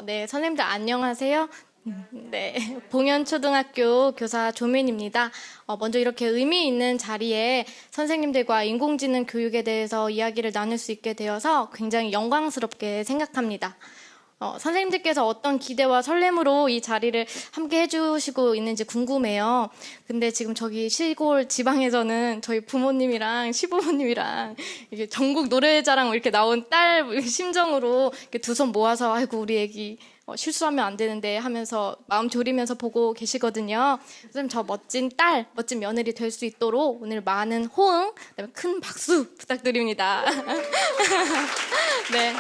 네, 선생님들 안녕하세요. 네, 봉현초등학교 교사 조민입니다. 먼저 이렇게 의미 있는 자리에 선생님들과 인공지능 교육에 대해서 이야기를 나눌 수 있게 되어서 굉장히 영광스럽게 생각합니다. 선생님들께서 어떤 기대와 설렘으로 이 자리를 함께 해주시고 있는지 궁금해요. 근데 지금 저기 시골 지방에서는 저희 부모님이랑 시부모님이랑 이게 전국 노래자랑 이렇게 나온 딸 심정으로 이렇게 두 손 모아서 아이고 우리 애기 실수하면 안 되는데 하면서 마음 졸이면서 보고 계시거든요. 선생님 저 멋진 딸, 멋진 며느리 될 수 있도록 오늘 많은 호응, 그다음에 큰 박수 부탁드립니다. 네.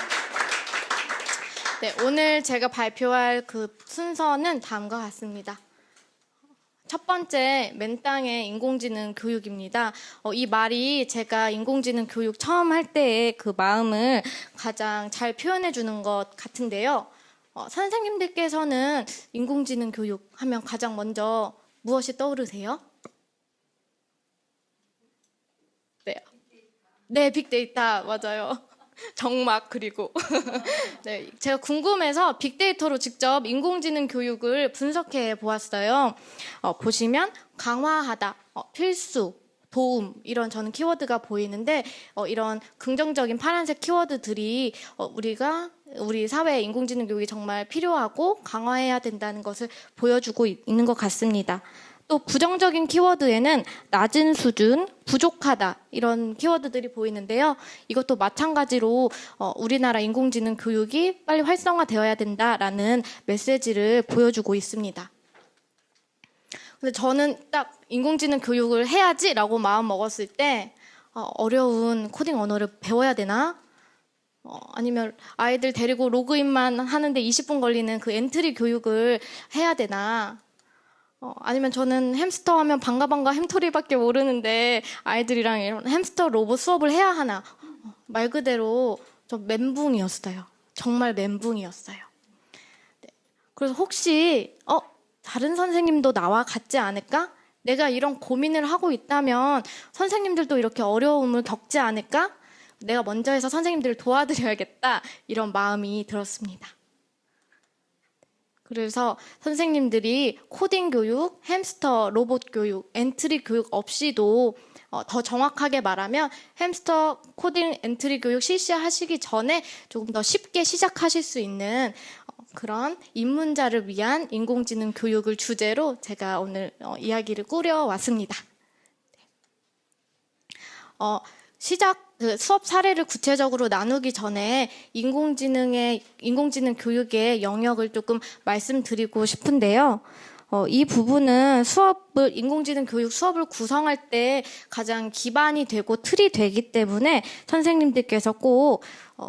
네, 오늘 제가 발표할 그 순서는 다음과 같습니다. 첫 번째, 맨땅의 인공지능 교육입니다. 이 말이 제가 인공지능 교육 처음 할 때의 그 마음을 가장 잘 표현해 주는 것 같은데요. 선생님들께서는 인공지능 교육 하면 가장 먼저 무엇이 떠오르세요? 네, 네, 빅데이터 맞아요. 정막 그리고 네, 제가 궁금해서 빅데이터로 직접 인공지능 교육을 분석해 보았어요. 보시면 강화하다, 필수, 도움 이런 저는 키워드가 보이는데 이런 긍정적인 파란색 키워드들이 우리 사회에 인공지능 교육이 정말 필요하고 강화해야 된다는 것을 보여주고 있는 것 같습니다. 또 부정적인 키워드에는 낮은 수준, 부족하다 이런 키워드들이 보이는데요. 이것도 마찬가지로 우리나라 인공지능 교육이 빨리 활성화되어야 된다라는 메시지를 보여주고 있습니다. 근데 저는 딱 인공지능 교육을 해야지라고 마음 먹었을 때 어려운 코딩 언어를 배워야 되나? 아니면 아이들 데리고 로그인만 하는데 20분 걸리는 그 엔트리 교육을 해야 되나? 아니면 저는 햄스터 하면 반가반가 햄토리밖에 모르는데 아이들이랑 이런 햄스터 로봇 수업을 해야 하나? 말 그대로 좀 멘붕이었어요. 정말 멘붕이었어요. 네. 그래서 혹시 다른 선생님도 나와 같지 않을까? 내가 이런 고민을 하고 있다면 선생님들도 이렇게 어려움을 겪지 않을까? 내가 먼저 해서 선생님들을 도와드려야겠다 이런 마음이 들었습니다. 그래서 선생님들이 코딩 교육, 햄스터 로봇 교육, 엔트리 교육 없이도 더 정확하게 말하면 햄스터 코딩 엔트리 교육 실시하시기 전에 조금 더 쉽게 시작하실 수 있는 그런 입문자를 위한 인공지능 교육을 주제로 제가 오늘 이야기를 꾸려왔습니다. 수업 사례를 구체적으로 나누기 전에 인공지능 교육의 영역을 조금 말씀드리고 싶은데요. 이 부분은 인공지능 교육 수업을 구성할 때 가장 기반이 되고 틀이 되기 때문에 선생님들께서 꼭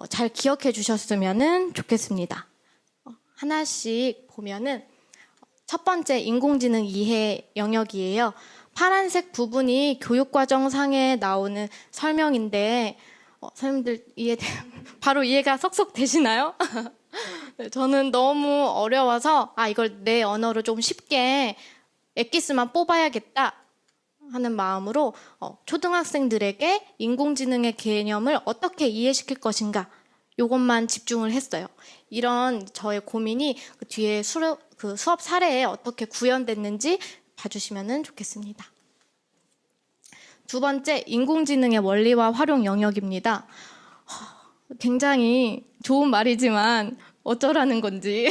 잘 기억해 주셨으면 좋겠습니다. 하나씩 보면은 첫 번째 인공지능 이해 영역이에요. 파란색 부분이 교육과정상에 나오는 설명인데 선생님들 바로 이해가 쏙쏙 되시나요? 네, 저는 너무 어려워서 이걸 내 언어로 좀 쉽게 엑기스만 뽑아야겠다 하는 마음으로 초등학생들에게 인공지능의 개념을 어떻게 이해시킬 것인가 이것만 집중을 했어요. 이런 저의 고민이 그 뒤에 수업 사례에 어떻게 구현됐는지 봐주시면 좋겠습니다. 두 번째, 인공지능의 원리와 활용 영역입니다. 굉장히 좋은 말이지만 어쩌라는 건지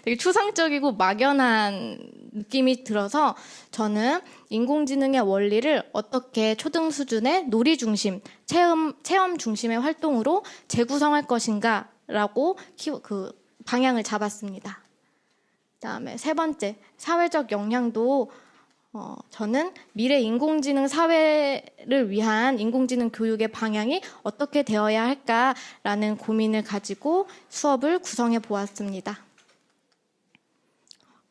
되게 추상적이고 막연한 느낌이 들어서 저는 인공지능의 원리를 어떻게 초등 수준의 놀이 중심, 체험 중심의 활동으로 재구성할 것인가라고 그 방향을 잡았습니다. 그다음에 세 번째, 사회적 영향도 저는 미래 인공지능 사회를 위한 인공지능 교육의 방향이 어떻게 되어야 할까라는 고민을 가지고 수업을 구성해 보았습니다.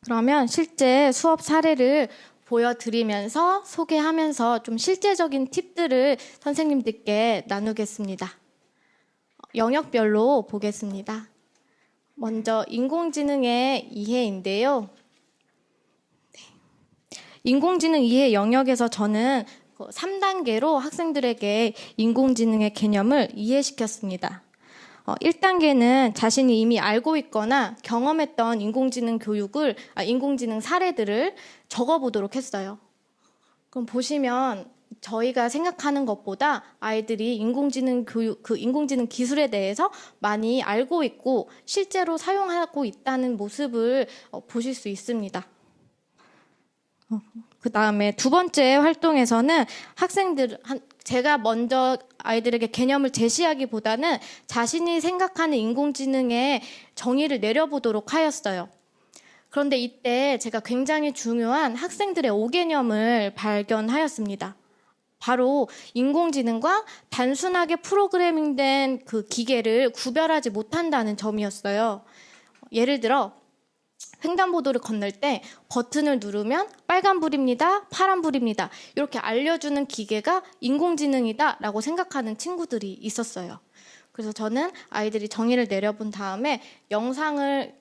그러면 실제 수업 사례를 보여드리면서 소개하면서 좀 실제적인 팁들을 선생님들께 나누겠습니다. 영역별로 보겠습니다. 먼저 인공지능의 이해인데요. 인공지능 이해 영역에서 저는 3단계로 학생들에게 인공지능의 개념을 이해시켰습니다. 1단계는 자신이 이미 알고 있거나 경험했던 인공지능 사례들을 적어보도록 했어요. 그럼 보시면 저희가 생각하는 것보다 아이들이 인공지능 기술에 대해서 많이 알고 있고 실제로 사용하고 있다는 모습을 보실 수 있습니다. 그 다음에 두 번째 활동에서는 제가 먼저 아이들에게 개념을 제시하기보다는 자신이 생각하는 인공지능의 정의를 내려보도록 하였어요. 그런데 이때 제가 굉장히 중요한 학생들의 오개념을 발견하였습니다. 바로 인공지능과 단순하게 프로그래밍된 그 기계를 구별하지 못한다는 점이었어요. 예를 들어 횡단보도를 건널 때 버튼을 누르면 빨간불입니다, 파란불입니다. 이렇게 알려주는 기계가 인공지능이다라고 생각하는 친구들이 있었어요. 그래서 저는 아이들이 정의를 내려본 다음에 영상을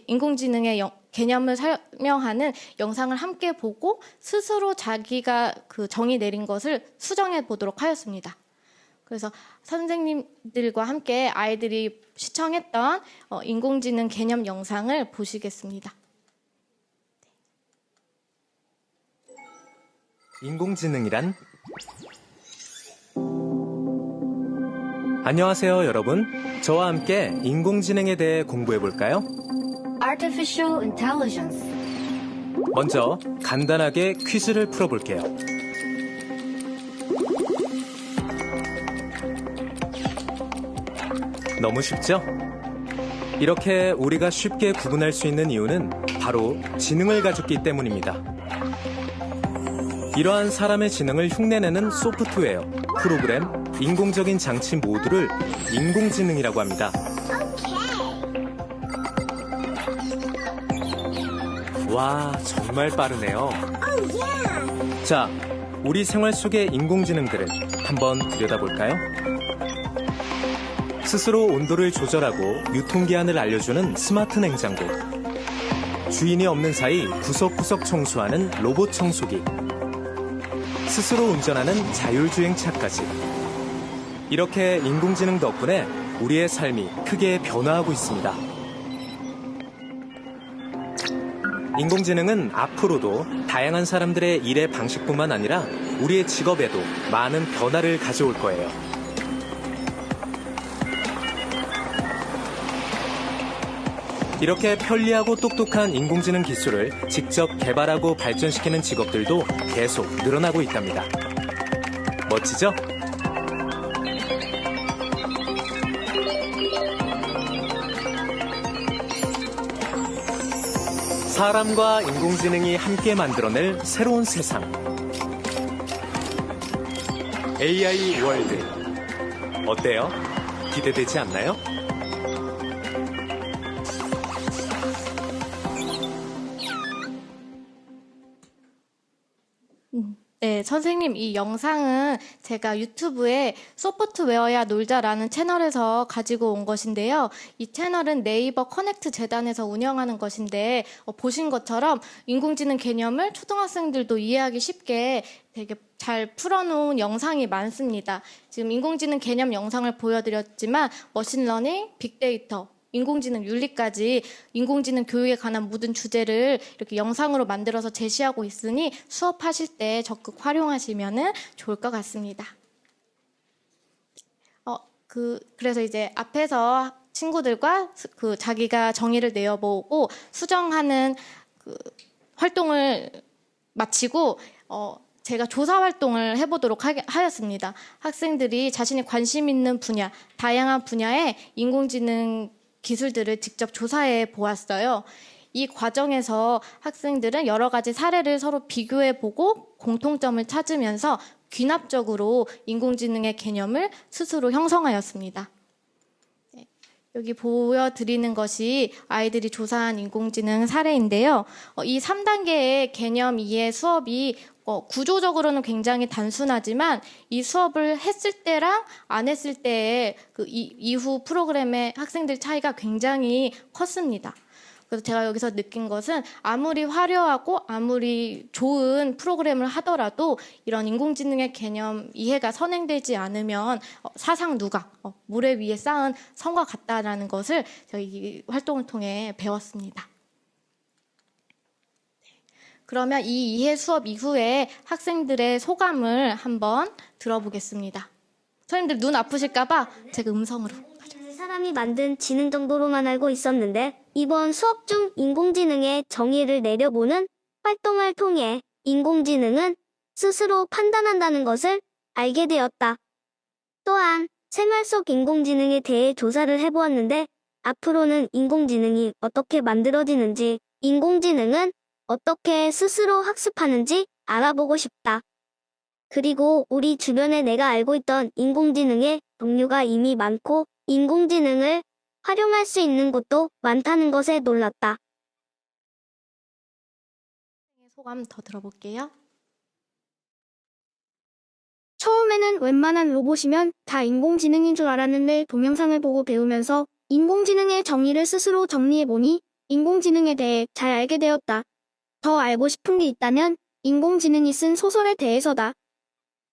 인공지능의 개념을 설명하는 영상을 함께 보고 스스로 자기가 그 정의 내린 것을 수정해 보도록 하였습니다. 그래서 선생님들과 함께 아이들이 시청했던 인공지능 개념 영상을 보시겠습니다. 인공지능이란? 안녕하세요, 여러분. 저와 함께 인공지능에 대해 공부해 볼까요? Artificial Intelligence. 먼저 간단하게 퀴즈를 풀어볼게요. 너무 쉽죠? 이렇게 우리가 쉽게 구분할 수 있는 이유는 바로 지능을 가졌기 때문입니다. 이러한 사람의 지능을 흉내내는 소프트웨어, 프로그램, 인공적인 장치 모두를 인공지능이라고 합니다. 와, 정말 빠르네요. 자, 우리 생활 속의 인공지능들을 한번 들여다볼까요? 스스로 온도를 조절하고 유통기한을 알려주는 스마트 냉장고, 주인이 없는 사이 구석구석 청소하는 로봇 청소기, 스스로 운전하는 자율주행차까지. 이렇게 인공지능 덕분에 우리의 삶이 크게 변화하고 있습니다. 인공지능은 앞으로도 다양한 사람들의 일의 방식뿐만 아니라 우리의 직업에도 많은 변화를 가져올 거예요. 이렇게 편리하고 똑똑한 인공지능 기술을 직접 개발하고 발전시키는 직업들도 계속 늘어나고 있답니다. 멋지죠? 사람과 인공지능이 함께 만들어낼 새로운 세상. AI 월드. 어때요? 기대되지 않나요? 네, 선생님, 이 영상은 제가 유튜브에 소프트웨어야 놀자라는 채널에서 가지고 온 것인데요. 이 채널은 네이버 커넥트 재단에서 운영하는 것인데 보신 것처럼 인공지능 개념을 초등학생들도 이해하기 쉽게 되게 잘 풀어놓은 영상이 많습니다. 지금 인공지능 개념 영상을 보여드렸지만 머신러닝, 빅데이터, 인공지능 윤리까지 인공지능 교육에 관한 모든 주제를 이렇게 영상으로 만들어서 제시하고 있으니 수업하실 때 적극 활용하시면 좋을 것 같습니다. 그래서 이제 앞에서 친구들과 자기가 정의를 내어보고 수정하는 활동을 마치고 제가 조사 활동을 해보도록 하였습니다. 학생들이 자신이 관심 있는 분야, 다양한 분야의 인공지능 기술들을 직접 조사해 보았어요. 이 과정에서 학생들은 여러 가지 사례를 서로 비교해 보고 공통점을 찾으면서 귀납적으로 인공지능의 개념을 스스로 형성하였습니다. 여기 보여드리는 것이 아이들이 조사한 인공지능 사례인데요. 이 3단계의 개념 이해 수업이 구조적으로는 굉장히 단순하지만 이 수업을 했을 때랑 안 했을 때의 이후 프로그램의 학생들 차이가 굉장히 컸습니다. 그래서 제가 여기서 느낀 것은 아무리 화려하고 아무리 좋은 프로그램을 하더라도 이런 인공지능의 개념 이해가 선행되지 않으면 사상 누각, 모래 위에 쌓은 성과 같다라는 것을 저희 이 활동을 통해 배웠습니다. 그러면 이 이해 수업 이후에 학생들의 소감을 한번 들어보겠습니다. 선생님들 눈 아프실까봐 제가 음성으로. 사람이 만든 지능 정도로만 알고 있었는데 이번 수업 중 인공지능의 정의를 내려보는 활동을 통해 인공지능은 스스로 판단한다는 것을 알게 되었다. 또한 생활 속 인공지능에 대해 조사를 해보았는데 앞으로는 인공지능이 어떻게 만들어지는지, 인공지능은 어떻게 스스로 학습하는지 알아보고 싶다. 그리고 우리 주변에 내가 알고 있던 인공지능의 종류가 이미 많고 인공지능을 활용할 수 있는 곳도 많다는 것에 놀랐다. 소감 더 들어볼게요. 처음에는 웬만한 로봇이면 다 인공지능인 줄 알았는데 동영상을 보고 배우면서 인공지능의 정의를 스스로 정리해보니 인공지능에 대해 잘 알게 되었다. 더 알고 싶은 게 있다면 인공지능이 쓴 소설에 대해서다.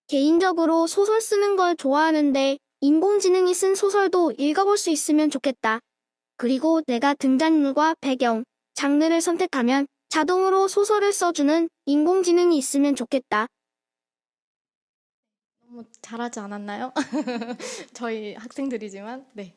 개인적으로 소설 쓰는 걸 좋아하는데 인공지능이 쓴 소설도 읽어볼 수 있으면 좋겠다. 그리고 내가 등장인물과 배경, 장르를 선택하면 자동으로 소설을 써주는 인공지능이 있으면 좋겠다. 너무 잘하지 않았나요? 저희 학생들이지만, 네.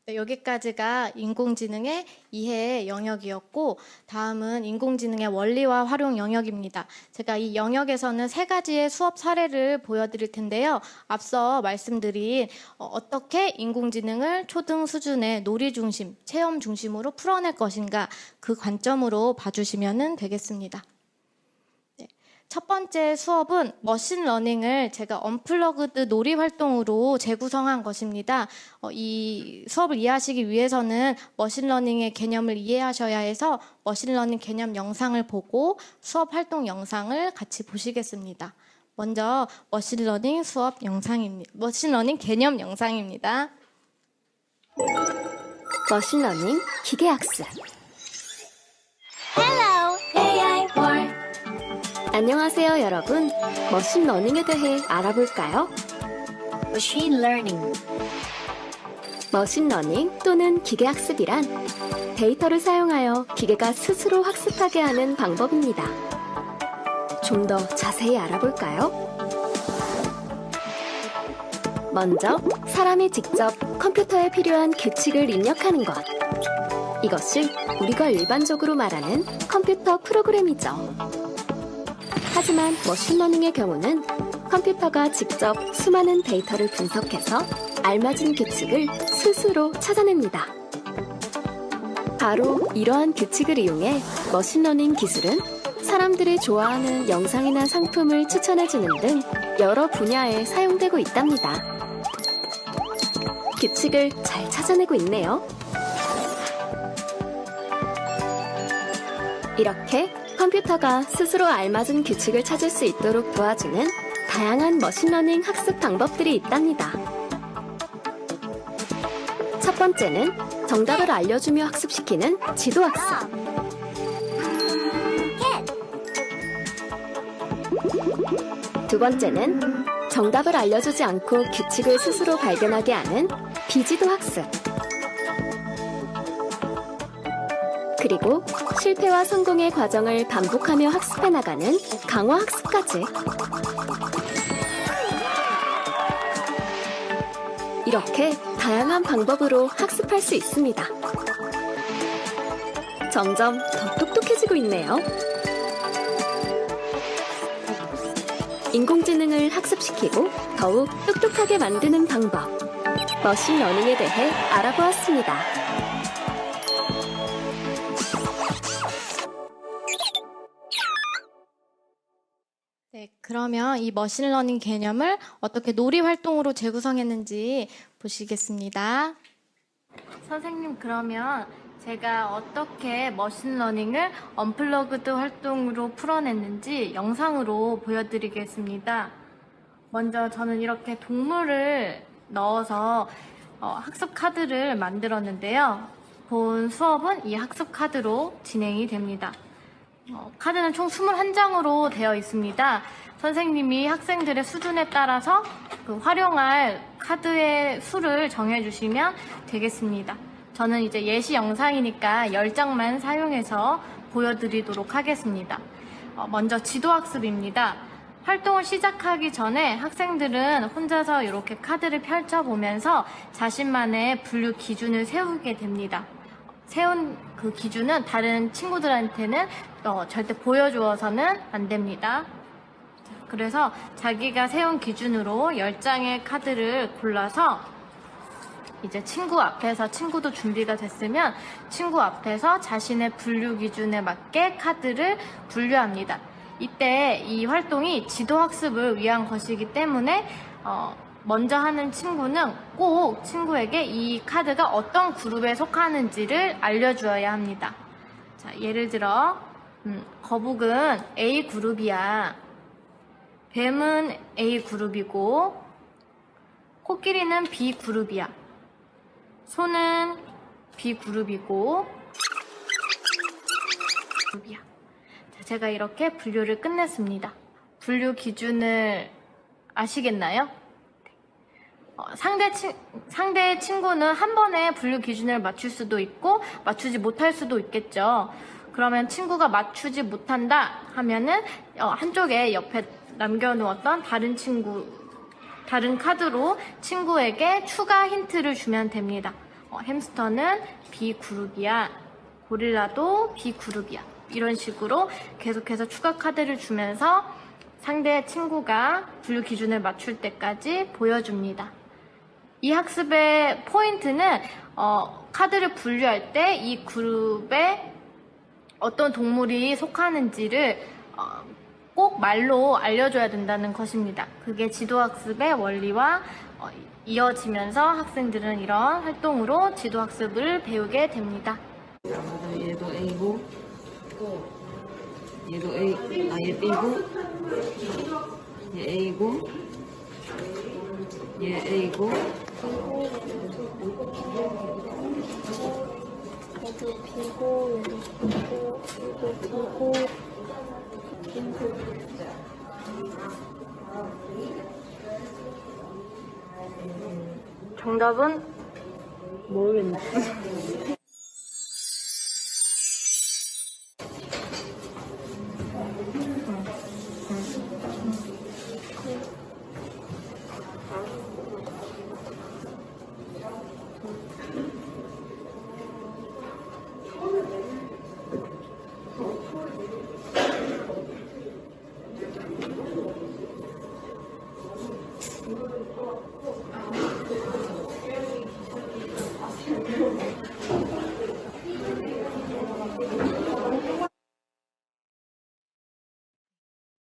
네, 여기까지가 인공지능의 이해 영역이었고 다음은 인공지능의 원리와 활용 영역입니다. 제가 이 영역에서는 3가지의 수업 사례를 보여드릴 텐데요. 앞서 말씀드린 어떻게 인공지능을 초등 수준의 놀이 중심, 체험 중심으로 풀어낼 것인가 그 관점으로 봐주시면 되겠습니다. 첫 번째 수업은 머신러닝을 제가 언플러그드 놀이 활동으로 재구성한 것입니다. 이 수업을 이해하시기 위해서는 머신러닝의 개념을 이해하셔야 해서 머신러닝 개념 영상을 보고 수업 활동 영상을 같이 보시겠습니다. 먼저 머신러닝 수업 영상입니다. 머신러닝 개념 영상입니다. 머신러닝 기계학습. Hello, AI World. 안녕하세요, 여러분. 머신러닝에 대해 알아볼까요? Machine Learning. 머신러닝 또는 기계학습이란 데이터를 사용하여 기계가 스스로 학습하게 하는 방법입니다. 좀 더 자세히 알아볼까요? 먼저 사람이 직접 컴퓨터에 필요한 규칙을 입력하는 것. 이것이 우리가 일반적으로 말하는 컴퓨터 프로그램이죠. 하지만 머신러닝의 경우는 컴퓨터가 직접 수많은 데이터를 분석해서 알맞은 규칙을 스스로 찾아냅니다. 바로 이러한 규칙을 이용해 머신러닝 기술은 사람들이 좋아하는 영상이나 상품을 추천해주는 등 여러 분야에 사용되고 있답니다. 규칙을 잘 찾아내고 있네요. 이렇게 컴퓨터가 스스로 알맞은 규칙을 찾을 수 있도록 도와주는 다양한 머신러닝 학습 방법들이 있답니다. 첫 번째는 정답을 알려주며 학습시키는 지도학습. 두 번째는 정답을 알려주지 않고 규칙을 스스로 발견하게 하는 비지도학습. 그리고 실패와 성공의 과정을 반복하며 학습해 나가는 강화학습까지. 이렇게 다양한 방법으로 학습할 수 있습니다. 점점 더 똑똑해지고 있네요. 인공지능을 학습시키고 더욱 똑똑하게 만드는 방법. 머신러닝에 대해 알아보았습니다. 네, 그러면 이 머신러닝 개념을 어떻게 놀이 활동으로 재구성했는지 보시겠습니다. 선생님, 그러면 제가 어떻게 머신러닝을 언플러그드 활동으로 풀어냈는지 영상으로 보여드리겠습니다. 먼저 저는 이렇게 동물을 넣어서 학습 카드를 만들었는데요. 본 수업은 이 학습 카드로 진행이 됩니다. 카드는 총 21장으로 되어 있습니다. 선생님이 학생들의 수준에 따라서 그 활용할 카드의 수를 정해주시면 되겠습니다. 저는 이제 예시 영상이니까 10장만 사용해서 보여드리도록 하겠습니다. 먼저 지도학습입니다. 활동을 시작하기 전에 학생들은 혼자서 이렇게 카드를 펼쳐보면서 자신만의 분류 기준을 세우게 됩니다. 세운 그 기준은 다른 친구들한테는 절대 보여주어서는 안 됩니다. 그래서 자기가 세운 기준으로 10장의 카드를 골라서 이제 친구 앞에서, 친구도 준비가 됐으면 친구 앞에서 자신의 분류 기준에 맞게 카드를 분류합니다. 이때 이 활동이 지도학습을 위한 것이기 때문에 먼저 하는 친구는 꼭 친구에게 이 카드가 어떤 그룹에 속하는지를 알려주어야 합니다. 자, 예를 들어 거북은 A 그룹이야. 뱀은 A 그룹이고 코끼리는 B 그룹이야. 소는 B 그룹이고 그룹이야. 자, 제가 이렇게 분류를 끝냈습니다. 분류 기준을 아시겠나요? 상대 친구는 한 번에 분류 기준을 맞출 수도 있고 맞추지 못할 수도 있겠죠. 그러면 친구가 맞추지 못한다 하면은 한쪽에 옆에 남겨놓았던 다른 카드로 친구에게 추가 힌트를 주면 됩니다. 햄스터는 B 그룹이야. 고릴라도 B 그룹이야. 이런 식으로 계속해서 추가 카드를 주면서 상대 친구가 분류 기준을 맞출 때까지 보여줍니다. 이 학습의 포인트는 카드를 분류할 때 이 그룹에 어떤 동물이 속하는지를 꼭 말로 알려줘야 된다는 것입니다. 그게 지도학습의 원리와 이어지면서 학생들은 이런 활동으로 지도학습을 배우게 됩니다. 얘도 A고, 얘도 A, 얘 B고, 얘 A고, 얘 A고, 여기 B고, 여기 B고, 이거 B고, 정답은 모르겠네.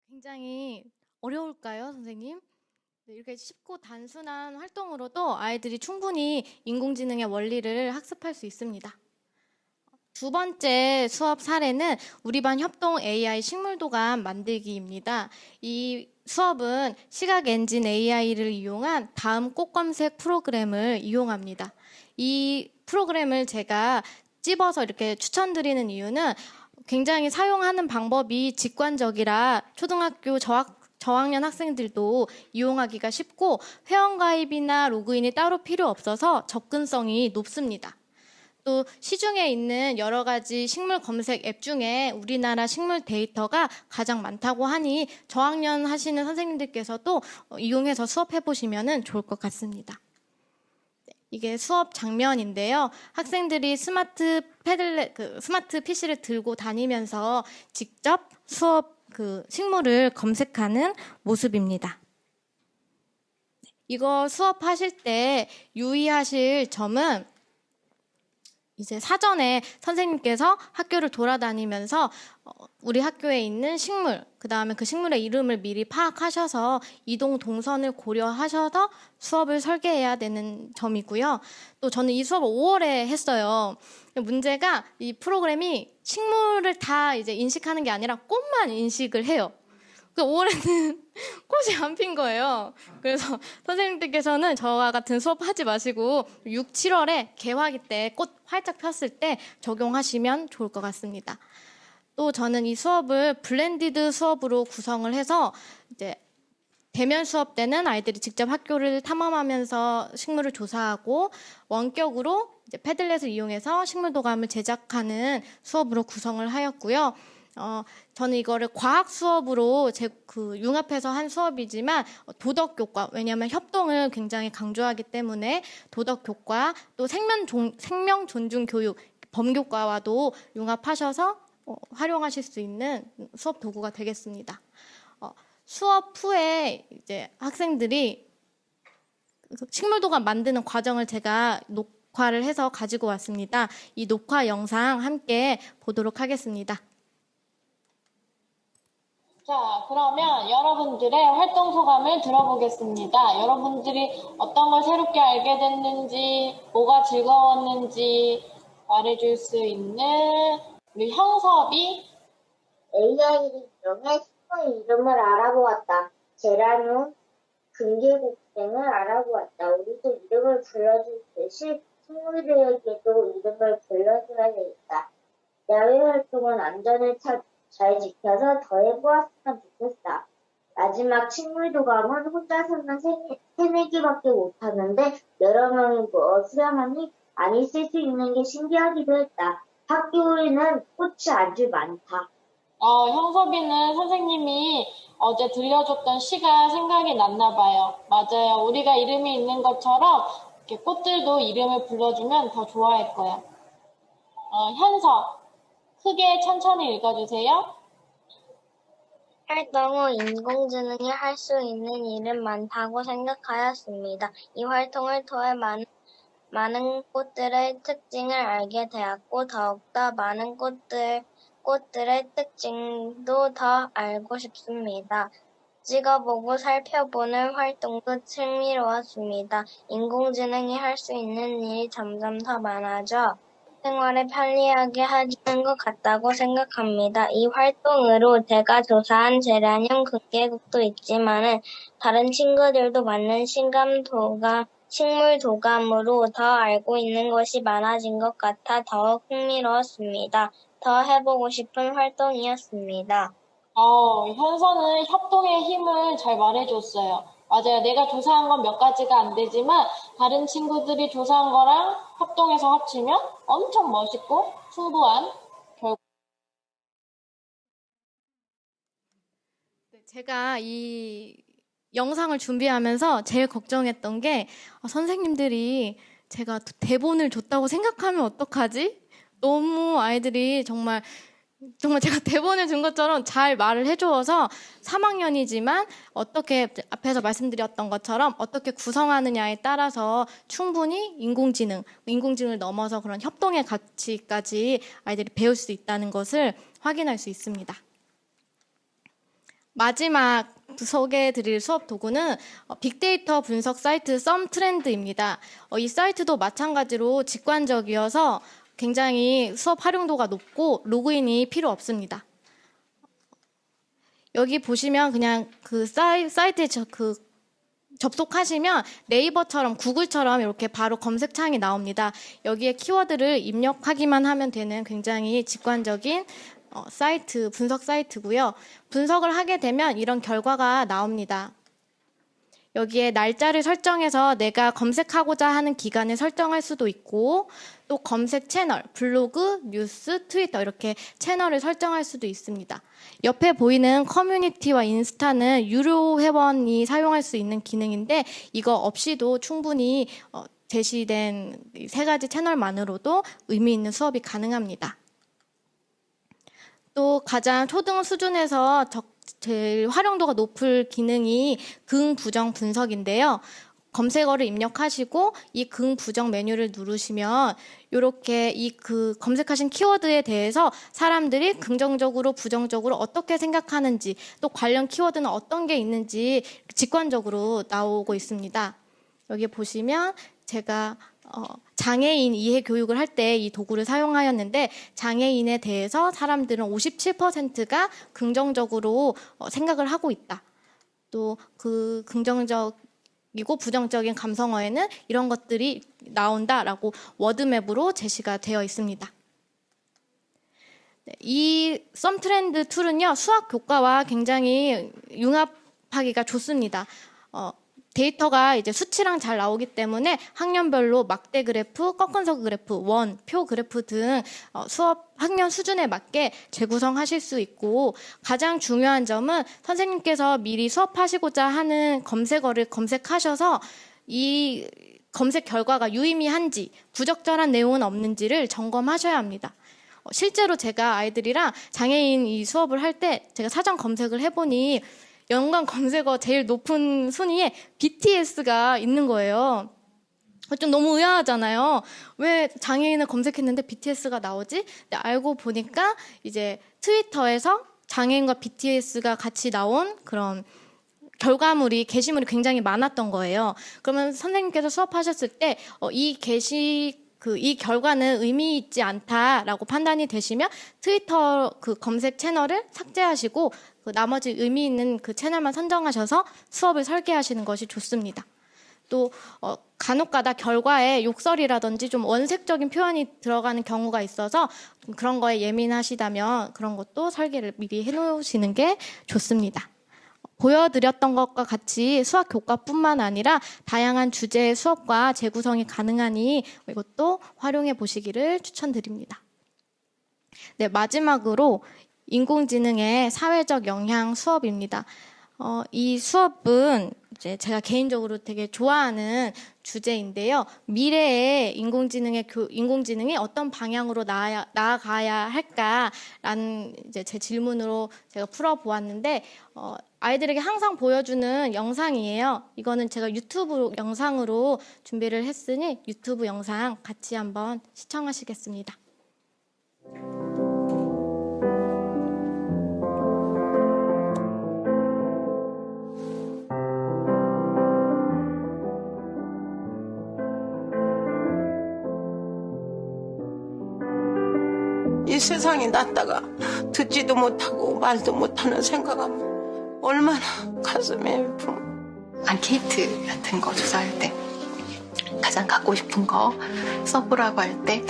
굉장히 어려울까요, 선생님? 네, 이렇게 쉽고 단순한 활동으로도 아이들이 충분히 인공지능의 원리를 학습할 수 있습니다. 두 번째 수업 사례는 우리 반 협동 AI 식물도감 만들기입니다. 이 수업은 시각 엔진 AI를 이용한 다음 꽃 검색 프로그램을 이용합니다. 이 프로그램을 제가 찝어서 이렇게 추천드리는 이유는 굉장히 사용하는 방법이 직관적이라 초등학교 저학년 학생들도 이용하기가 쉽고 회원가입이나 로그인이 따로 필요 없어서 접근성이 높습니다. 또 시중에 있는 여러 가지 식물 검색 앱 중에 우리나라 식물 데이터가 가장 많다고 하니 저학년 하시는 선생님들께서도 이용해서 수업해 보시면 좋을 것 같습니다. 이게 수업 장면인데요. 학생들이 스마트 PC를 들고 다니면서 직접 수업 식물을 검색하는 모습입니다. 이거 수업하실 때 유의하실 점은 이제 사전에 선생님께서 학교를 돌아다니면서 우리 학교에 있는 식물, 그 다음에 그 식물의 이름을 미리 파악하셔서 이동 동선을 고려하셔서 수업을 설계해야 되는 점이고요. 또 저는 이 수업을 5월에 했어요. 문제가 이 프로그램이 식물을 다 이제 인식하는 게 아니라 꽃만 인식을 해요. 그 올해는 꽃이 안 핀 거예요. 그래서 선생님들께서는 저와 같은 수업 하지 마시고 6, 7월에 개화기 때 꽃 활짝 폈을 때 적용하시면 좋을 것 같습니다. 또 저는 이 수업을 블렌디드 수업으로 구성을 해서 이제 대면 수업 때는 아이들이 직접 학교를 탐험하면서 식물을 조사하고 원격으로 이제 패들렛을 이용해서 식물 도감을 제작하는 수업으로 구성을 하였고요. 저는 이거를 과학 수업으로 융합해서 한 수업이지만 도덕 교과, 왜냐하면 협동을 굉장히 강조하기 때문에 도덕 교과 또 생명 존중 교육, 범교과와도 융합하셔서 활용하실 수 있는 수업 도구가 되겠습니다. 수업 후에 이제 학생들이 식물 도감 만드는 과정을 제가 녹화를 해서 가지고 왔습니다. 이 녹화 영상 함께 보도록 하겠습니다. 자, 그러면 여러분들의 활동 소감을 들어보겠습니다. 여러분들이 어떤 걸 새롭게 알게 됐는지, 뭐가 즐거웠는지 말해줄 수 있는 우리 형섭이. AI를 이용해 식물 이름을 알아보았다. 제라늄, 금계곡땡을 알아보았다. 우리도 이름을 불러줄 듯이 식물들에게도 이름을 불러줘야 되겠다. 야외 활동은 안전을 잘 지켜서 더 해보았으면 좋겠다. 마지막 식물 도감은 혼자서는 새내기밖에 못하는데 여러 명이 모여 수렴하니 많이 쓸 수 있는 게 신기하기도 했다. 학교에는 꽃이 아주 많다. 형섭이는 선생님이 어제 들려줬던 시가 생각이 났나 봐요. 맞아요. 우리가 이름이 있는 것처럼 이렇게 꽃들도 이름을 불러주면 더 좋아할 거야. 현석, 크게 천천히 읽어주세요. 활동 후 인공지능이 할 수 있는 일은 많다고 생각하였습니다. 이 활동을 통해 많은 꽃들의 특징을 알게 되었고 더욱더 많은 꽃들의 특징도 더 알고 싶습니다. 찍어보고 살펴보는 활동도 흥미로웠습니다. 인공지능이 할 수 있는 일이 점점 더 많아져 생활을 편리하게 하는 것 같다고 생각합니다. 이 활동으로 제가 조사한 제라늄 금계국도 있지만은 다른 친구들도 많은 식물 도감으로 더 알고 있는 것이 많아진 것 같아 더욱 흥미로웠습니다. 더 해보고 싶은 활동이었습니다. 현서는 협동의 힘을 잘 말해줬어요. 맞아요. 내가 조사한 건 몇 가지가 안 되지만 다른 친구들이 조사한 거랑 협동해서 합치면 엄청 멋있고 풍부한 결과. 제가 이 영상을 준비하면서 제일 걱정했던 게 선생님들이 제가 대본을 줬다고 생각하면 어떡하지? 너무 아이들이 정말 제가 대본을 준 것처럼 잘 말을 해주어서 3학년이지만 어떻게 앞에서 말씀드렸던 것처럼 어떻게 구성하느냐에 따라서 충분히 인공지능을 넘어서 그런 협동의 가치까지 아이들이 배울 수 있다는 것을 확인할 수 있습니다. 마지막 소개해드릴 수업 도구는 빅데이터 분석 사이트 썸트렌드입니다. 이 사이트도 마찬가지로 직관적이어서 굉장히 수업 활용도가 높고 로그인이 필요 없습니다. 여기 보시면 그냥 그 사이트에 접속하시면 네이버처럼 구글처럼 이렇게 바로 검색창이 나옵니다. 여기에 키워드를 입력하기만 하면 되는 굉장히 직관적인 분석 사이트고요. 분석을 하게 되면 이런 결과가 나옵니다. 여기에 날짜를 설정해서 내가 검색하고자 하는 기간을 설정할 수도 있고 또 검색 채널, 블로그, 뉴스, 트위터 이렇게 채널을 설정할 수도 있습니다. 옆에 보이는 커뮤니티와 인스타는 유료 회원이 사용할 수 있는 기능인데 이거 없이도 충분히 제시된 3가지 채널만으로도 의미 있는 수업이 가능합니다. 또 가장 초등 수준에서 제일 활용도가 높을 기능이 긍부정 분석인데요. 검색어를 입력하시고 이 긍부정 메뉴를 누르시면 이렇게 검색하신 키워드에 대해서 사람들이 긍정적으로 부정적으로 어떻게 생각하는지 또 관련 키워드는 어떤 게 있는지 직관적으로 나오고 있습니다. 여기 보시면 제가 장애인 이해 교육을 할 때 이 도구를 사용하였는데 장애인에 대해서 사람들은 57%가 긍정적으로 생각을 하고 있다. 또 그 긍정적이고 부정적인 감성어에는 이런 것들이 나온다라고 워드맵으로 제시가 되어 있습니다. 이 썸트렌드 툴은요, 수학 교과와 굉장히 융합하기가 좋습니다. 데이터가 이제 수치랑 잘 나오기 때문에 학년별로 막대 그래프, 꺾은석 그래프, 원, 표 그래프 등 수업 학년 수준에 맞게 재구성하실 수 있고, 가장 중요한 점은 선생님께서 미리 수업하시고자 하는 검색어를 검색하셔서 이 검색 결과가 유의미한지, 부적절한 내용은 없는지를 점검하셔야 합니다. 실제로 제가 아이들이랑 장애인 이 수업을 할 때 제가 사전 검색을 해보니 연관 검색어 제일 높은 순위에 BTS가 있는 거예요. 좀 너무 의아하잖아요. 왜 장애인을 검색했는데 BTS가 나오지? 근데 알고 보니까 이제 트위터에서 장애인과 BTS가 같이 나온 그런 결과물이, 게시물이 굉장히 많았던 거예요. 그러면 선생님께서 수업하셨을 때 이 결과는 의미 있지 않다라고 판단이 되시면 트위터 그 검색 채널을 삭제하시고 그 나머지 의미 있는 그 채널만 선정하셔서 수업을 설계하시는 것이 좋습니다. 또 간혹가다 결과에 욕설이라든지 좀 원색적인 표현이 들어가는 경우가 있어서 좀 그런 거에 예민하시다면 그런 것도 설계를 미리 해놓으시는 게 좋습니다. 보여드렸던 것과 같이 수학 교과뿐만 아니라 다양한 주제의 수업과 재구성이 가능하니 이것도 활용해 보시기를 추천드립니다. 네, 마지막으로 인공지능의 사회적 영향 수업입니다. 이 수업은 이제 제가 개인적으로 되게 좋아하는 주제인데요. 미래에 인공지능이 어떤 방향으로 나아가야 할까라는 이제 제 질문으로 제가 풀어보았는데, 아이들에게 항상 보여주는 영상이에요. 이거는 제가 유튜브 영상으로 준비를 했으니 유튜브 영상 같이 한번 시청하시겠습니다. 이 세상에 났다가 듣지도 못하고 말도 못하는 생각하면 얼마나 가슴에 안케이트 같은 거 조사할 때 가장 갖고 싶은 거 써보라고 할 때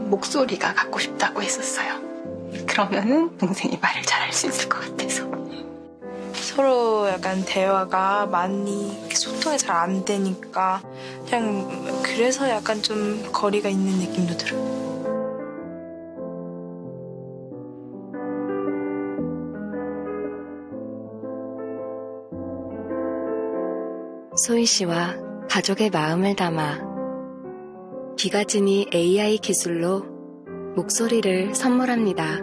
목소리가 갖고 싶다고 했었어요. 그러면은 동생이 말을 잘할 수 있을 것 같아서. 서로 약간 대화가 많이 소통이 잘 안 되니까 그냥 그래서 약간 좀 거리가 있는 느낌도 들어요. 소희 씨와 가족의 마음을 담아 비가진이 AI 기술로 목소리를 선물합니다.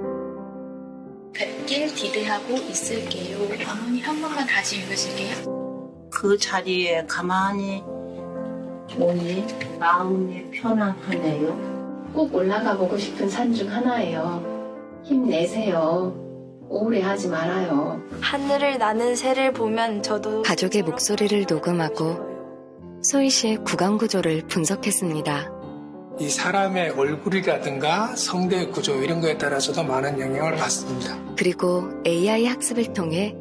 뵙길 기대하고 있을게요. 어머니 한 번만 다시 읽으실게요. 그 자리에 가만히 오니 마음이 편안하네요. 꼭 올라가 보고 싶은 산 중 하나예요. 힘내세요. 우울해하지 말아요. 하늘을 나는 새를 보면 저도 가족의 목소리를 녹음하고 소희 씨의 구강 구조를 분석했습니다. 이 사람의 얼굴이라든가 성대 구조 이런 거에 따라서도 많은 영향을 받습니다. 그리고 AI 학습을 통해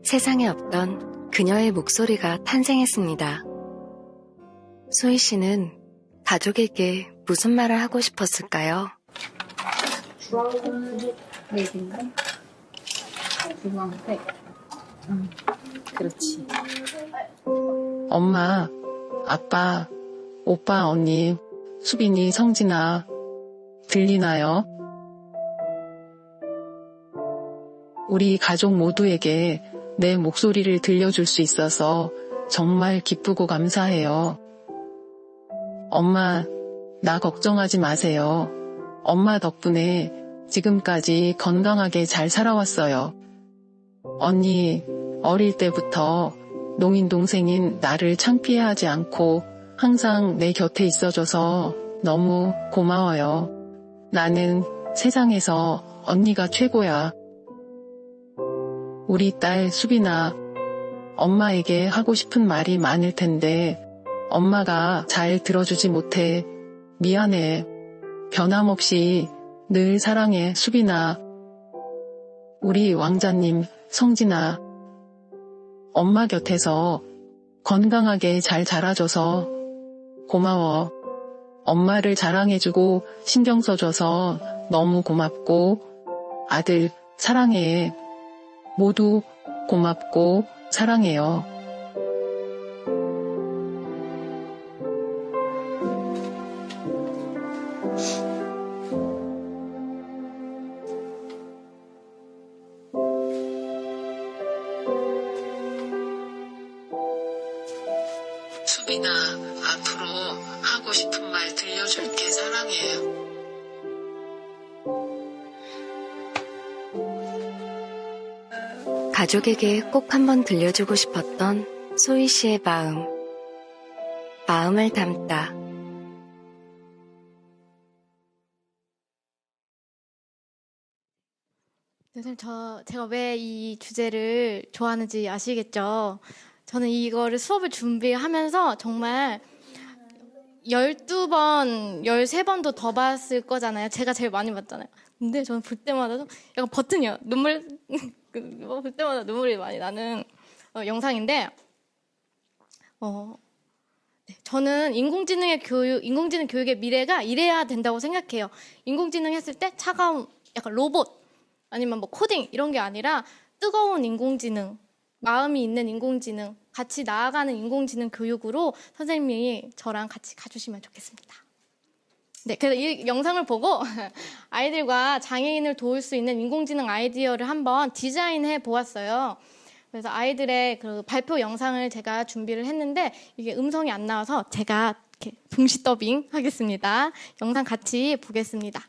세상에 없던 그녀의 목소리가 탄생했습니다. 소희 씨는 가족에게 무슨 말을 하고 싶었을까요? 그렇지. 엄마, 아빠, 오빠, 언니, 수빈이, 성진아, 들리나요? 우리 가족 모두에게 내 목소리를 들려줄 수 있어서 정말 기쁘고 감사해요. 엄마, 나 걱정하지 마세요. 엄마 덕분에 지금까지 건강하게 잘 살아왔어요. 언니, 어릴 때부터 농인 동생인 나를 창피해하지 않고 항상 내 곁에 있어줘서 너무 고마워요. 나는 세상에서 언니가 최고야. 우리 딸 수빈아, 엄마에게 하고 싶은 말이 많을 텐데 엄마가 잘 들어주지 못해 미안해. 변함없이 늘 사랑해, 수빈아. 우리 왕자님, 성진아. 엄마 곁에서 건강하게 잘 자라줘서 고마워. 엄마를 자랑해주고 신경 써줘서 너무 고맙고 아들 사랑해. 모두 고맙고 사랑해요. 수빈아, 앞으로 하고 싶은 말 들려줄게. 사랑해. 가족에게 꼭 한번 들려주고 싶었던 소희 씨의 마음. 마음을 담다. 선생님, 제가 왜 이 주제를 좋아하는지 아시겠죠? 저는 이거를 수업을 준비하면서 정말 12번, 13번도 더 봤을 거잖아요. 제가 제일 많이 봤잖아요. 근데 저는 볼 때마다 약간 버튼이요. 볼 때마다 눈물이 많이 나는 영상인데, 네, 저는 인공지능 교육의 미래가 이래야 된다고 생각해요. 인공지능 했을 때 차가운 약간 로봇, 아니면 뭐 코딩 이런 게 아니라 뜨거운 인공지능, 마음이 있는 인공지능, 같이 나아가는 인공지능 교육으로 선생님이 저랑 같이 가주시면 좋겠습니다. 네, 그래서 이 영상을 보고 아이들과 장애인을 도울 수 있는 인공지능 아이디어를 한번 디자인해 보았어요. 그래서 아이들의 그 발표 영상을 제가 준비를 했는데 이게 음성이 안 나와서 제가 이렇게 동시 더빙 하겠습니다. 영상 같이 보겠습니다.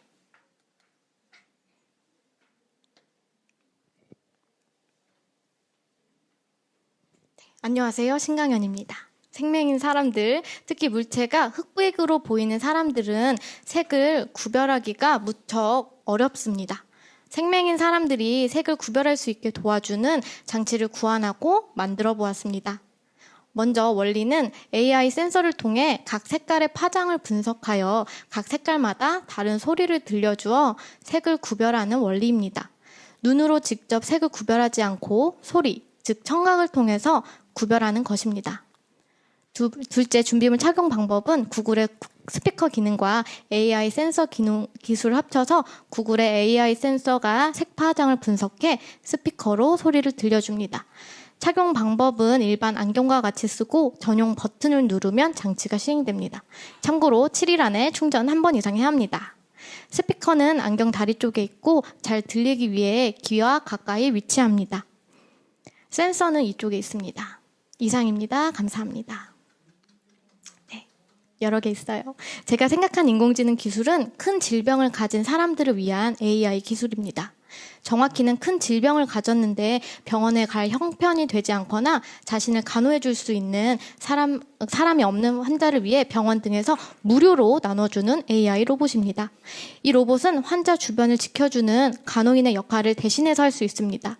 안녕하세요. 신강현입니다. 생명인 사람들, 특히 물체가 흑백으로 보이는 사람들은 색을 구별하기가 무척 어렵습니다. 생명인 사람들이 색을 구별할 수 있게 도와주는 장치를 구안하고 만들어 보았습니다. 먼저 원리는 AI 센서를 통해 각 색깔의 파장을 분석하여 각 색깔마다 다른 소리를 들려주어 색을 구별하는 원리입니다. 눈으로 직접 색을 구별하지 않고 소리, 즉 청각을 통해서 구별하는 것입니다. 둘째 준비물 착용 방법은 구글의 스피커 기능과 AI 센서 기술을 합쳐서 구글의 AI 센서가 색 파장을 분석해 스피커로 소리를 들려줍니다. 착용 방법은 일반 안경과 같이 쓰고 전용 버튼을 누르면 장치가 시행됩니다. 참고로 7일 안에 충전 1번 이상 해야 합니다. 스피커는 안경 다리 쪽에 있고 잘 들리기 위해 귀와 가까이 위치합니다. 센서는 이쪽에 있습니다. 이상입니다. 감사합니다. 네, 여러 개 있어요. 제가 생각한 인공지능 기술은 큰 질병을 가진 사람들을 위한 AI 기술입니다. 정확히는 큰 질병을 가졌는데 병원에 갈 형편이 되지 않거나 자신을 간호해 줄 수 있는 사람이 없는 환자를 위해 병원 등에서 무료로 나눠주는 AI 로봇입니다. 이 로봇은 환자 주변을 지켜주는 간호인의 역할을 대신해서 할 수 있습니다.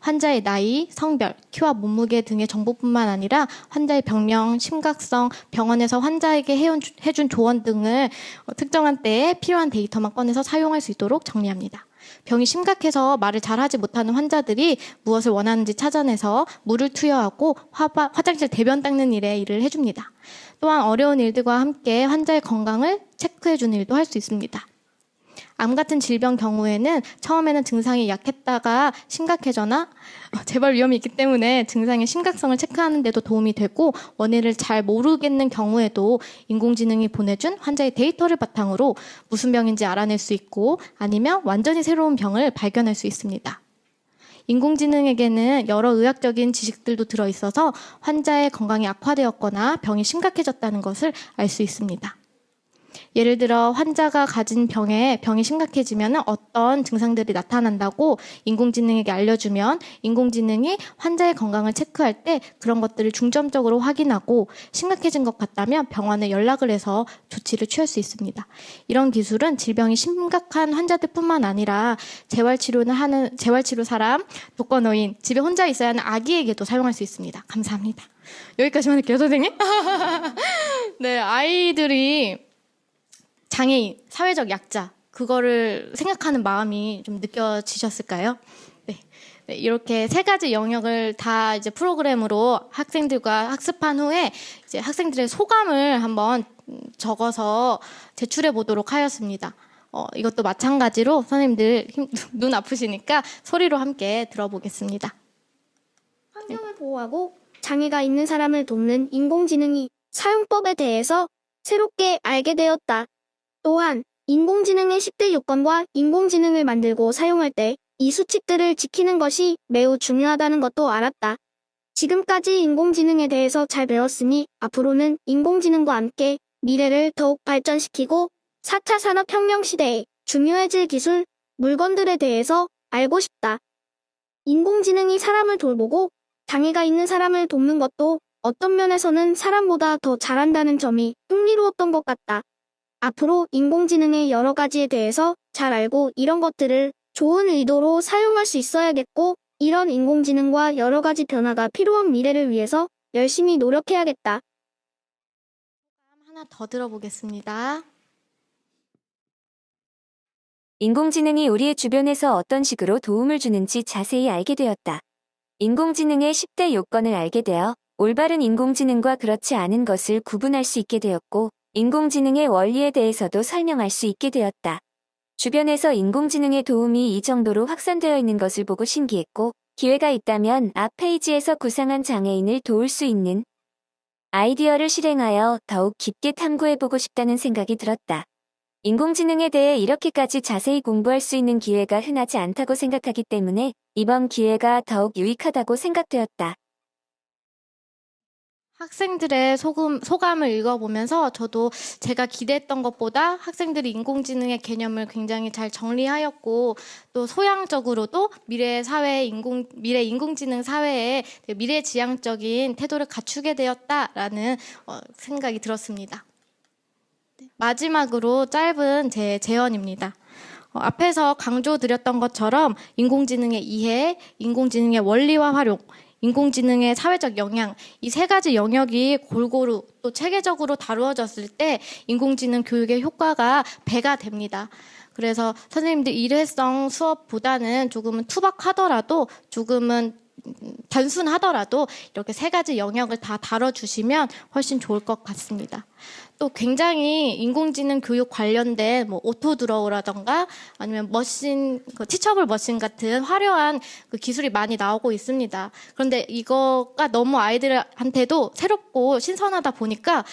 환자의 나이, 성별, 키와 몸무게 등의 정보뿐만 아니라 환자의 병명, 심각성, 병원에서 환자에게 해준 조언 등을 특정한 때에 필요한 데이터만 꺼내서 사용할 수 있도록 정리합니다. 병이 심각해서 말을 잘하지 못하는 환자들이 무엇을 원하는지 찾아내서 물을 투여하고 화장실 대변 닦는 일을 해줍니다. 또한 어려운 일들과 함께 환자의 건강을 체크해주는 일도 할 수 있습니다. 암 같은 질병 경우에는 처음에는 증상이 약했다가 심각해져나 재발 위험이 있기 때문에 증상의 심각성을 체크하는 데도 도움이 되고 원인을 잘 모르겠는 경우에도 인공지능이 보내준 환자의 데이터를 바탕으로 무슨 병인지 알아낼 수 있고 아니면 완전히 새로운 병을 발견할 수 있습니다. 인공지능에게는 여러 의학적인 지식들도 들어있어서 환자의 건강이 악화되었거나 병이 심각해졌다는 것을 알 수 있습니다. 예를 들어 환자가 가진 병이 심각해지면 어떤 증상들이 나타난다고 인공지능에게 알려주면 인공지능이 환자의 건강을 체크할 때 그런 것들을 중점적으로 확인하고 심각해진 것 같다면 병원에 연락을 해서 조치를 취할 수 있습니다. 이런 기술은 질병이 심각한 환자들뿐만 아니라 재활치료 사람, 독거노인, 집에 혼자 있어야 하는 아기에게도 사용할 수 있습니다. 감사합니다. 여기까지만 할게요, 선생님. 네, 아이들이 장애인, 사회적 약자, 그거를 생각하는 마음이 좀 느껴지셨을까요? 네. 네, 이렇게 세 가지 영역을 다 이제 프로그램으로 학생들과 학습한 후에 이제 학생들의 소감을 한번 적어서 제출해 보도록 하였습니다. 이것도 마찬가지로 선생님들 눈 아프시니까 소리로 함께 들어보겠습니다. 환경을 보호하고 장애가 있는 사람을 돕는 인공지능이 사용법에 대해서 새롭게 알게 되었다. 또한 인공지능의 10대 요건과 인공지능을 만들고 사용할 때 이 수칙들을 지키는 것이 매우 중요하다는 것도 알았다. 지금까지 인공지능에 대해서 잘 배웠으니 앞으로는 인공지능과 함께 미래를 더욱 발전시키고 4차 산업혁명 시대에 중요해질 기술, 물건들에 대해서 알고 싶다. 인공지능이 사람을 돌보고 장애가 있는 사람을 돕는 것도 어떤 면에서는 사람보다 더 잘한다는 점이 흥미로웠던 것 같다. 앞으로 인공지능의 여러 가지에 대해서 잘 알고 이런 것들을 좋은 의도로 사용할 수 있어야겠고, 이런 인공지능과 여러 가지 변화가 필요한 미래를 위해서 열심히 노력해야겠다. 하나 더 들어보겠습니다. 인공지능이 우리의 주변에서 어떤 식으로 도움을 주는지 자세히 알게 되었다. 인공지능의 10대 요건을 알게 되어 올바른 인공지능과 그렇지 않은 것을 구분할 수 있게 되었고, 인공지능의 원리에 대해서도 설명할 수 있게 되었다. 주변에서 인공지능의 도움이 이 정도로 확산되어 있는 것을 보고 신기했고, 기회가 있다면 앞 페이지에서 구상한 장애인을 도울 수 있는 아이디어를 실행하여 더욱 깊게 탐구해보고 싶다는 생각이 들었다. 인공지능에 대해 이렇게까지 자세히 공부할 수 있는 기회가 흔하지 않다고 생각하기 때문에 이번 기회가 더욱 유익하다고 생각되었다. 학생들의 소감을 읽어보면서 저도 제가 기대했던 것보다 학생들이 인공지능의 개념을 굉장히 잘 정리하였고, 또 소양적으로도 미래 인공지능 사회에 미래지향적인 태도를 갖추게 되었다라는 생각이 들었습니다. 마지막으로 짧은 제 제언입니다. 앞에서 강조드렸던 것처럼 인공지능의 이해, 인공지능의 원리와 활용, 인공지능의 사회적 영향, 이 세 가지 영역이 골고루 또 체계적으로 다루어졌을 때 인공지능 교육의 효과가 배가 됩니다. 그래서 선생님들 일회성 수업보다는 조금은 투박하더라도, 조금은 단순하더라도 이렇게 세 가지 영역을 다 다뤄주시면 훨씬 좋을 것 같습니다. 또 굉장히 인공지능 교육 관련된 오토 드로우라던가 아니면 머신, 티처블 머신 같은 화려한 기술이 많이 나오고 있습니다. 그런데 이거가 너무 아이들한테도 새롭고 신선하다 보니까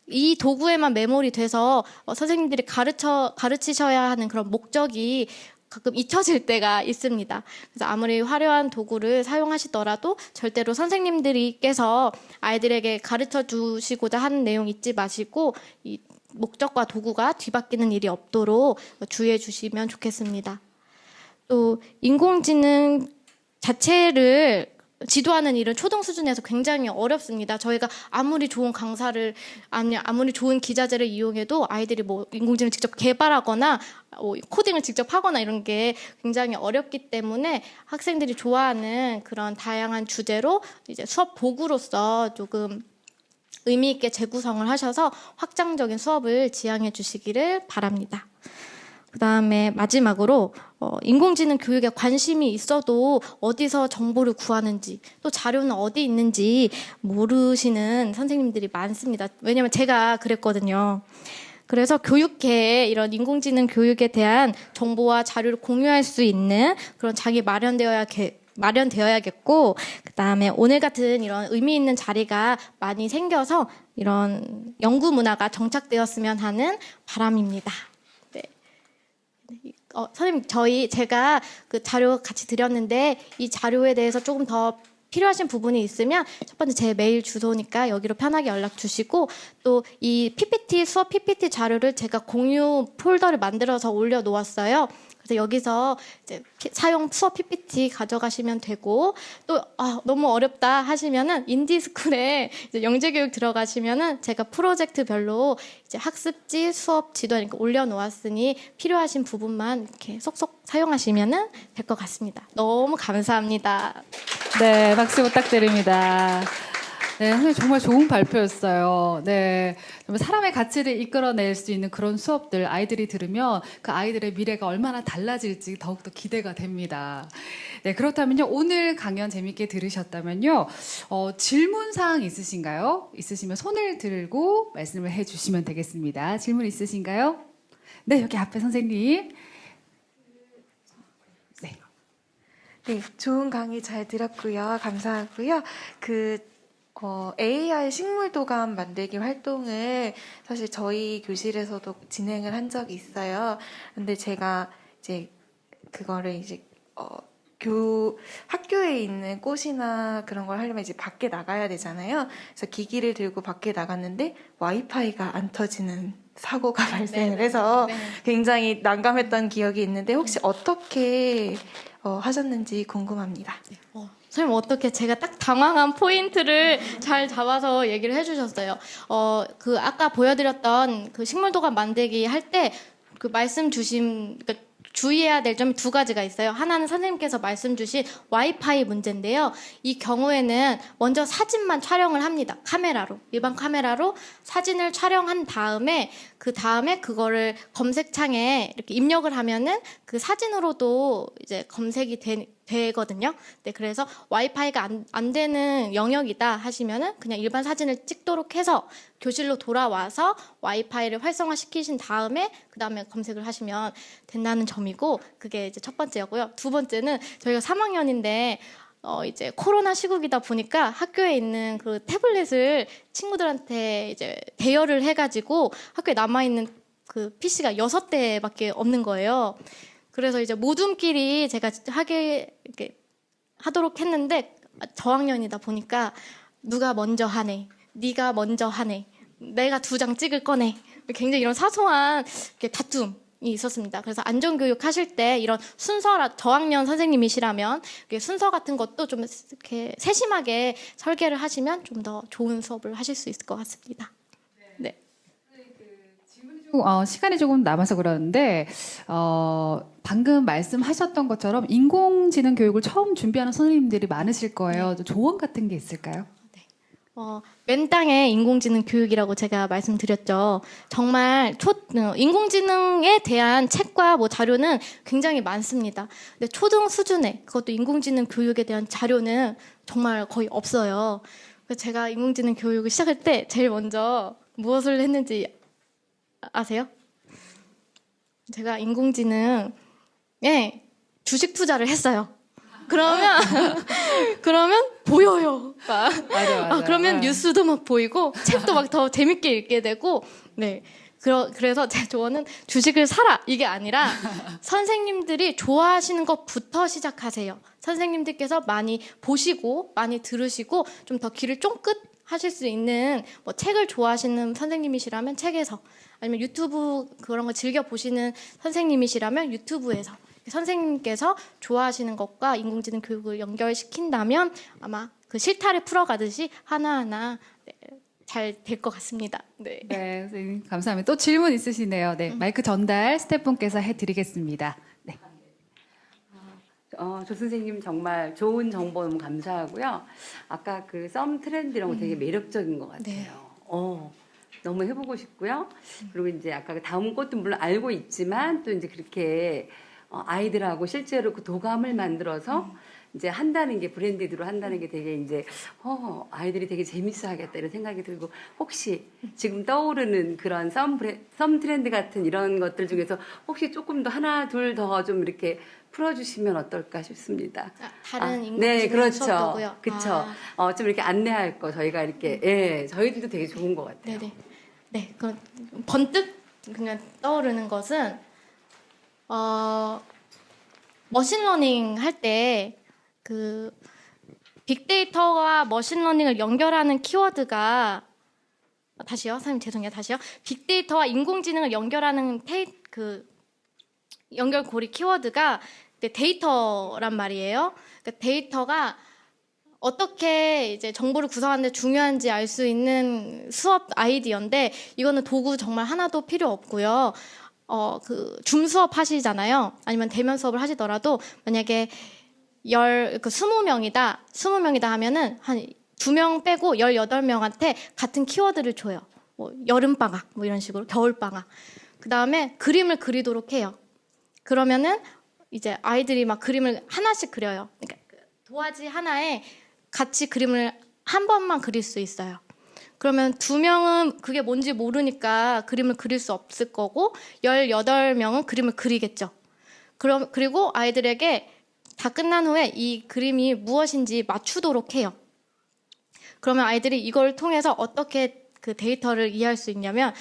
이 도구에만 매몰이 돼서 선생님들이 가르치셔야 하는 그런 목적이 가끔 잊혀질 때가 있습니다. 그래서 아무리 화려한 도구를 사용하시더라도 절대로 선생님들께서 아이들에게 가르쳐 주시고자 하는 내용 잊지 마시고 이 목적과 도구가 뒤바뀌는 일이 없도록 주의해 주시면 좋겠습니다. 또 인공지능 자체를 지도하는 일은 초등 수준에서 굉장히 어렵습니다. 저희가 아무리 좋은 강사를, 아무리 좋은 기자재를 이용해도 아이들이 인공지능을 직접 개발하거나 코딩을 직접 하거나 이런 게 굉장히 어렵기 때문에 학생들이 좋아하는 그런 다양한 주제로 이제 수업 도구로서 조금 의미 있게 재구성을 하셔서 확장적인 수업을 지향해 주시기를 바랍니다. 그 다음에 마지막으로 인공지능 교육에 관심이 있어도 어디서 정보를 구하는지, 또 자료는 어디 있는지 모르시는 선생님들이 많습니다. 왜냐면 제가 그랬거든요. 그래서 교육계에 이런 인공지능 교육에 대한 정보와 자료를 공유할 수 있는 그런 장이 마련되어야겠고, 그 다음에 오늘 같은 이런 의미 있는 자리가 많이 생겨서 이런 연구 문화가 정착되었으면 하는 바람입니다. 선생님, 제가 그 자료 같이 드렸는데 이 자료에 대해서 조금 더 필요하신 부분이 있으면 첫 번째 제 메일 주소니까 여기로 편하게 연락 주시고, 또 이 수업 PPT 자료를 제가 공유 폴더를 만들어서 올려놓았어요. 그래서 여기서 이제 수업 PPT 가져가시면 되고, 또 너무 어렵다 하시면은 인디스쿨에 이제 영재교육 들어가시면은 제가 프로젝트별로 이제 학습지, 수업 지도 이렇게 올려놓았으니 필요하신 부분만 이렇게 쏙쏙 사용하시면은 될 것 같습니다. 너무 감사합니다. 네, 박수 부탁드립니다. 네, 선생님 정말 좋은 발표였어요. 네, 정말 사람의 가치를 이끌어낼 수 있는 그런 수업들 아이들이 들으면 그 아이들의 미래가 얼마나 달라질지 더욱더 기대가 됩니다. 네, 그렇다면요. 오늘 강연 재밌게 들으셨다면요. 질문사항 있으신가요? 있으시면 손을 들고 말씀을 해주시면 되겠습니다. 질문 있으신가요? 네, 여기 앞에 선생님. 네, 좋은 강의 잘 들었고요. 감사하고요. AR 식물도감 만들기 활동을 사실 저희 교실에서도 진행을 한 적이 있어요. 근데 제가 이제 그거를 이제 학교에 있는 꽃이나 그런 걸 하려면 이제 밖에 나가야 되잖아요. 그래서 기기를 들고 밖에 나갔는데 와이파이가 안 터지는 사고가 발생을 해서 굉장히 난감했던 기억이 있는데 혹시 어떻게 하셨는지 궁금합니다. 선생님 어떻게 제가 딱 당황한 포인트를 잘 잡아서 얘기를 해주셨어요. 아까 보여드렸던 그 식물도감 만들기 할 때 그 말씀 주신 그러니까 주의해야 될 점이 두 가지가 있어요. 하나는 선생님께서 말씀 주신 와이파이 문제인데요. 이 경우에는 먼저 사진만 촬영을 합니다. 카메라로. 일반 카메라로 사진을 촬영한 다음에 그거를 검색창에 이렇게 입력을 하면은 그 사진으로도 이제 검색이 되거든요. 네, 그래서 와이파이가 안 되는 영역이다 하시면은 그냥 일반 사진을 찍도록 해서 교실로 돌아와서 와이파이를 활성화시키신 다음에 그 다음에 검색을 하시면 된다는 점이고 그게 이제 첫 번째였고요. 두 번째는 저희가 3학년인데 이제 코로나 시국이다 보니까 학교에 있는 그 태블릿을 친구들한테 이제 대여를 해가지고 학교에 남아있는 그 PC가 6대밖에 없는 거예요. 그래서 이제 모둠끼리 제가 이렇게 하도록 했는데 저학년이다 보니까 누가 먼저 하네, 네가 먼저 하네, 내가 2장 찍을 거네. 굉장히 이런 사소한 다툼이 있었습니다. 그래서 안전교육 하실 때 이런 저학년 선생님이시라면 순서 같은 것도 좀 이렇게 세심하게 설계를 하시면 좀 더 좋은 수업을 하실 수 있을 것 같습니다. 네. 시간이 조금 남아서 그러는데 방금 말씀하셨던 것처럼 인공지능 교육을 처음 준비하는 선생님들이 많으실 거예요. 조언 같은 게 있을까요? 맨 땅에 인공지능 교육이라고 제가 말씀드렸죠. 정말 인공지능에 대한 책과 자료는 굉장히 많습니다. 근데 초등 수준에 그것도 인공지능 교육에 대한 자료는 정말 거의 없어요. 그래서 제가 인공지능 교육을 시작할 때 제일 먼저 무엇을 했는지 아세요? 제가 인공지능에 주식 투자를 했어요. 그러면 보여요. 맞아. 그러면 뉴스도 막 보이고 책도 막 더 재밌게 읽게 되고 네. 그래서 제 조언은 주식을 사라 이게 아니라 선생님들이 좋아하시는 것부터 시작하세요. 선생님들께서 많이 보시고 많이 들으시고 좀 더 귀를 쫑긋 하실 수 있는 책을 좋아하시는 선생님이시라면 책에서 아니면 유튜브 그런 거 즐겨 보시는 선생님이시라면 유튜브에서 선생님께서 좋아하시는 것과 인공지능 교육을 연결시킨다면 아마 그 실타래 풀어가듯이 하나하나 잘 될 것 같습니다. 네. 네, 선생님 감사합니다. 또 질문 있으시네요. 네, 마이크 전달 스태프분께서 해드리겠습니다. 네. 조 선생님 정말 좋은 정보 너무 감사하고요. 아까 그 썸 트렌드 이런 거 되게 매력적인 것 같아요. 네. 너무 해보고 싶고요. 그리고 이제 아까 다음 것도 물론 알고 있지만 또 이제 그렇게 아이들하고 실제로 그 도감을 만들어서 이제 한다는 게 브랜디드로 한다는 게 되게 이제 아이들이 되게 재밌어 하겠다 이런 생각이 들고 혹시 지금 떠오르는 그런 썸 트렌드 같은 이런 것들 중에서 혹시 조금 더 하나 둘 더 좀 이렇게 풀어주시면 어떨까 싶습니다. 다른 인공지능 네, 그렇죠. 수업도고요. 그렇죠. 좀 이렇게 안내할 거 저희가 이렇게 저희들도 되게 좋은 것 같아요. 네, 그 번뜩 그냥 떠오르는 것은 머신러닝 할 때 그 빅데이터와 머신러닝을 연결하는 키워드가 다시요, 선생님 죄송해요, 다시요. 빅데이터와 인공지능을 연결하는 그 연결고리 키워드가 데이터란 말이에요. 그러니까 데이터가 어떻게 이제 정보를 구성하는데 중요한지 알 수 있는 수업 아이디어인데 이거는 도구 정말 하나도 필요 없고요. 그 줌 수업 하시잖아요. 아니면 대면 수업을 하시더라도 만약에 20명이다 하면은 한 2명 빼고 18명한테 같은 키워드를 줘요. 뭐 여름방학 뭐 이런 식으로 겨울방학. 그 다음에 그림을 그리도록 해요. 그러면은 이제 아이들이 막 그림을 하나씩 그려요. 그러니까 도화지 하나에 같이 그림을 한 번만 그릴 수 있어요. 그러면 2명은 그게 뭔지 모르니까 그림을 그릴 수 없을 거고 18명은 그림을 그리겠죠. 그리고 아이들에게 다 끝난 후에 이 그림이 무엇인지 맞추도록 해요. 그러면 아이들이 이걸 통해서 어떻게 그 데이터를 이해할 수 있냐면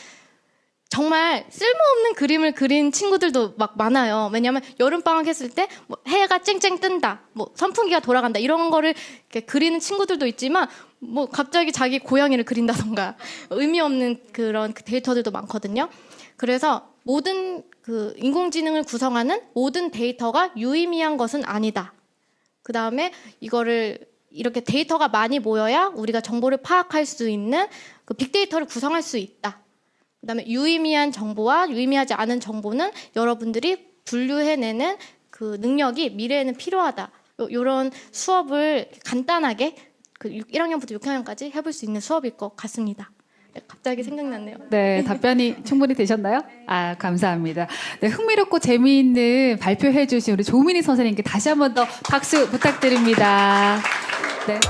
정말 쓸모없는 그림을 그린 친구들도 막 많아요. 왜냐하면 여름방학 했을 때 뭐 해가 쨍쨍 뜬다, 뭐 선풍기가 돌아간다 이런 거를 이렇게 그리는 친구들도 있지만 뭐 갑자기 자기 고양이를 그린다던가 의미 없는 그런 데이터들도 많거든요. 그래서 모든 그 인공지능을 구성하는 모든 데이터가 유의미한 것은 아니다. 그 다음에 이거를 이렇게 데이터가 많이 모여야 우리가 정보를 파악할 수 있는 그 빅데이터를 구성할 수 있다. 그 다음에 유의미한 정보와 유의미하지 않은 정보는 여러분들이 분류해내는 그 능력이 미래에는 필요하다. 이런 수업을 간단하게 그 1학년부터 6학년까지 해볼 수 있는 수업일 것 같습니다. 네, 갑자기 생각났네요. 네, 답변이 충분히 되셨나요? 아, 감사합니다. 네, 흥미롭고 재미있는 발표해 주신 우리 조민희 선생님께 다시 한 번 더 박수 부탁드립니다. 네.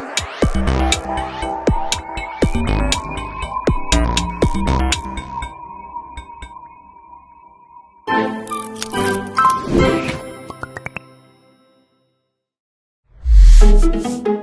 Thank you.